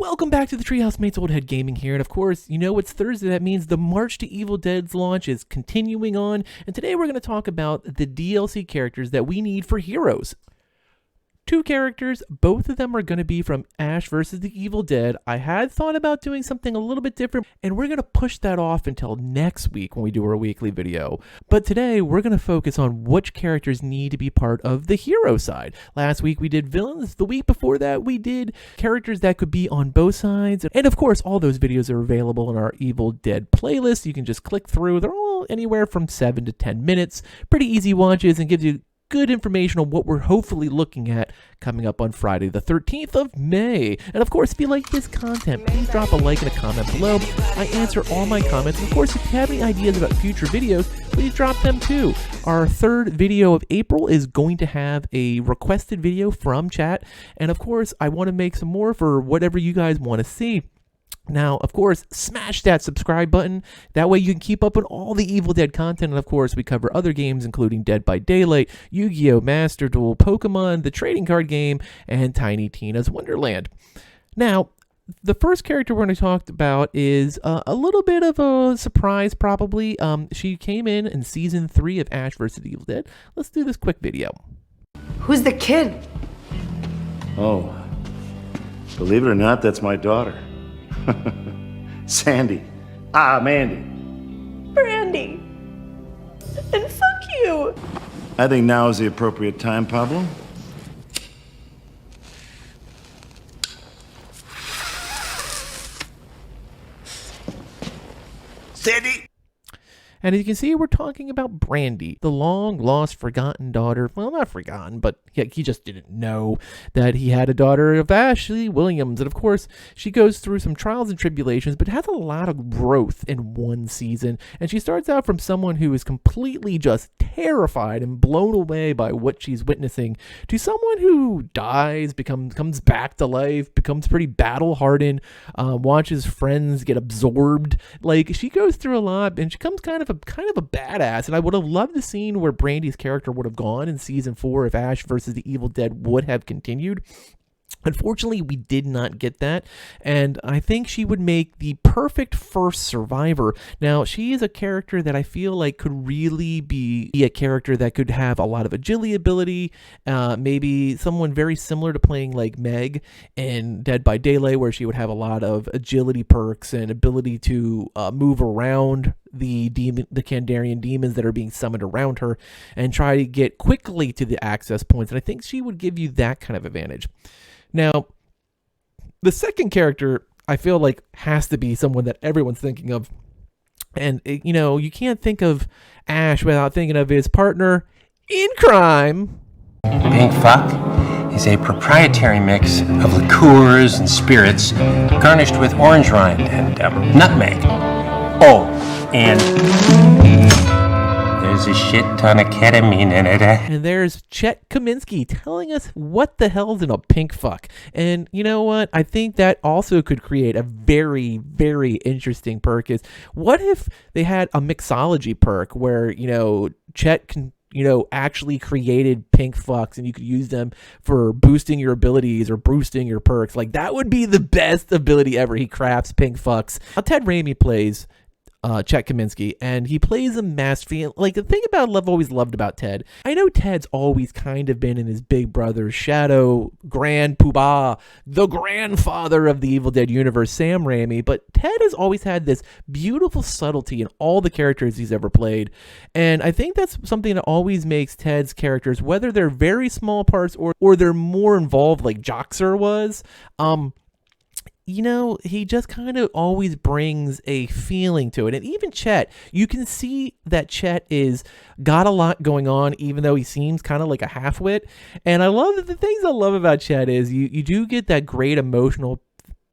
Welcome back to the Treehouse Mates Old Head Gaming here, and of course, you know it's Thursday. That means the March to Evil Dead's launch is continuing on, and today we're going to talk about the DLC characters that we need for Heroes. Two characters, both of them are going to be from Ash vs. the Evil Dead. I had thought about doing something a little bit different, and we're going to push that off until next week when we do our weekly video. But today, we're going to focus on which characters need to be part of the hero side. Last week, we did villains. The week before that, we did characters that could be on both sides. And of course, all those videos are available in our Evil Dead playlist. You can just click through. They're all anywhere from 7 to 10 minutes. Pretty easy watches and gives you good information on what we're hopefully looking at coming up on Friday the 13th of May. And of course, if you like this content, please drop a like and a comment below. I answer all my comments. And of course, if you have any ideas about future videos, please drop them too. Our third video of April is going to have a requested video from chat. And of course, I want to make some more for whatever you guys want to see. Now, of course, smash that subscribe button. That way you can keep up with all the Evil Dead content. And of course, we cover other games, including Dead by Daylight, Yu-Gi-Oh! Master Duel, Pokemon, the trading card game, and Tiny Tina's Wonderland. Now, the first character we're going to talk about is a little bit of a surprise, probably. She came in Season 3 of Ash vs. Evil Dead. Let's do this quick video. Who's the kid? Oh, believe it or not, that's my daughter. Sandy. Mandy. Brandy. And fuck you. I think now is the appropriate time, Pablo. Sandy! And as you can see, we're talking about Brandy, the long-lost, forgotten daughter. Well, not forgotten, but he just didn't know that he had a daughter of Ashley Williams. And of course, she goes through some trials and tribulations, but has a lot of growth in one season. And she starts out from someone who is completely just terrified and blown away by what she's witnessing to someone who dies, comes back to life, becomes pretty battle-hardened, watches friends get absorbed. Like, she goes through a lot, and she becomes kind of a badass. And I would have loved the scene where Brandy's character would have gone in Season 4 if Ash vs. the Evil Dead would have continued. Unfortunately, we did not get that, and I think she would make the perfect first survivor. Now, she is a character that I feel like could really be a character that could have a lot of agility ability, maybe someone very similar to playing like Meg in Dead by Daylight, where she would have a lot of agility perks and ability to move around the Kandarian demons that are being summoned around her and try to get quickly to the access points, and I think she would give you that kind of advantage. Now, the second character I feel like has to be someone that everyone's thinking of. And, you can't think of Ash without thinking of his partner in crime. Pink Fuck is a proprietary mix of liqueurs and spirits garnished with orange rind and nutmeg. Oh, and there's a shit ton of ketamine in it. And there's Chet Kaminsky telling us what the hell's in a pink fuck. And you know what? I think that also could create a very, very interesting perk. Is what if they had a mixology perk where, Chet can, actually created pink fucks and you could use them for boosting your abilities or boosting your perks. Like, that would be the best ability ever. He crafts pink fucks. Now, Ted Raimi plays Chet Kaminsky, and he plays a masterfully. Like, the thing about I've always loved about Ted, I know Ted's always kind of been in his big brother's shadow, grand poobah, the grandfather of the Evil Dead universe, Sam Raimi, but Ted has always had this beautiful subtlety in all the characters he's ever played, and I think that's something that always makes Ted's characters, whether they're very small parts or they're more involved like Joxer was, he just kind of always brings a feeling to it. And even Chet, you can see that Chet is got a lot going on, even though he seems kind of like a half-wit. And I love that the things I love about Chet is you do get that great emotional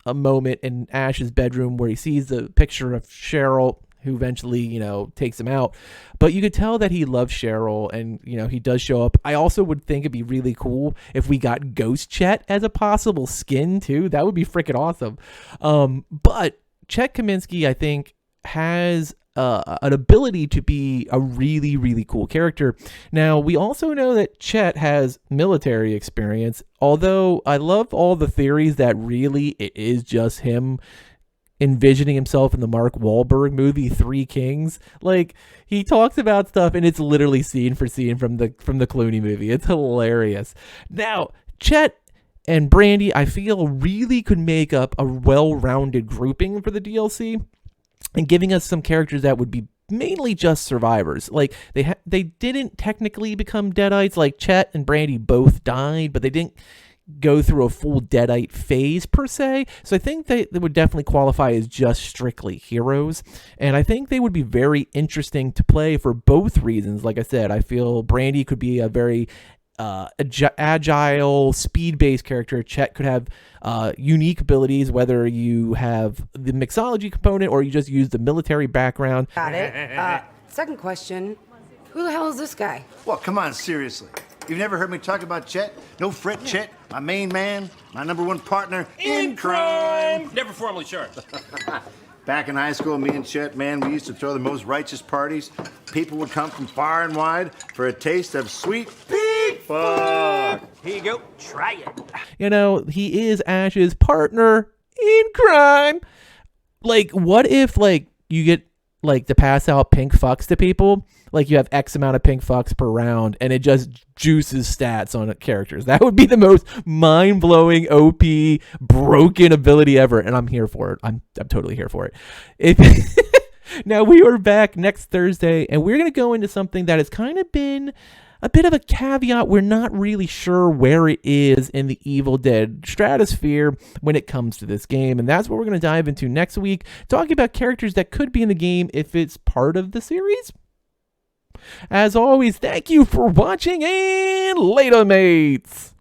moment in Ash's bedroom where he sees the picture of Cheryl, who eventually, takes him out. But you could tell that he loves Cheryl, and, he does show up. I also would think it'd be really cool if we got Ghost Chet as a possible skin, too. That would be freaking awesome. But Chet Kaminsky, I think, has an ability to be a really, really cool character. Now, we also know that Chet has military experience, although I love all the theories that really it is just him envisioning himself in the Mark Wahlberg movie Three Kings. Like, he talks about stuff and it's literally scene for scene from the Clooney movie. It's hilarious. Now, Chet and Brandy, I feel, really could make up a well-rounded grouping for the DLC, and giving us some characters that would be mainly just survivors. Like, they didn't technically become Deadites. Like, Chet and Brandy both died, but they didn't go through a full Deadite phase per se. So I think they would definitely qualify as just strictly heroes. And I think they would be very interesting to play for both reasons. Like I said, I feel Brandy could be a very agile, speed-based character. Chet could have unique abilities, whether you have the mixology component or you just use the military background. Got it. Second question. Who the hell is this guy? Well, come on, seriously. You've never heard me talk about Chet? No fret, Chet, my main man, my number one partner in crime. Never formally charged. Back in high school, me and Chet, man, we used to throw the most righteous parties. People would come from far and wide for a taste of sweet pig fuck. Here you go. Try it. You know, he is Ash's partner in crime. Like, what if, like, you get, like, to pass out pink fucks to people? Like, you have X amount of pink fucks per round, and it just juices stats on characters. That would be the most mind-blowing, OP, broken ability ever, and I'm here for it. I'm totally here for it. Now, we are back next Thursday, and we're going to go into something that has kind of been a bit of a caveat. We're not really sure where it is in the Evil Dead stratosphere when it comes to this game, and that's what we're going to dive into next week, talking about characters that could be in the game if it's part of the series. As always, thank you for watching, and later, mates!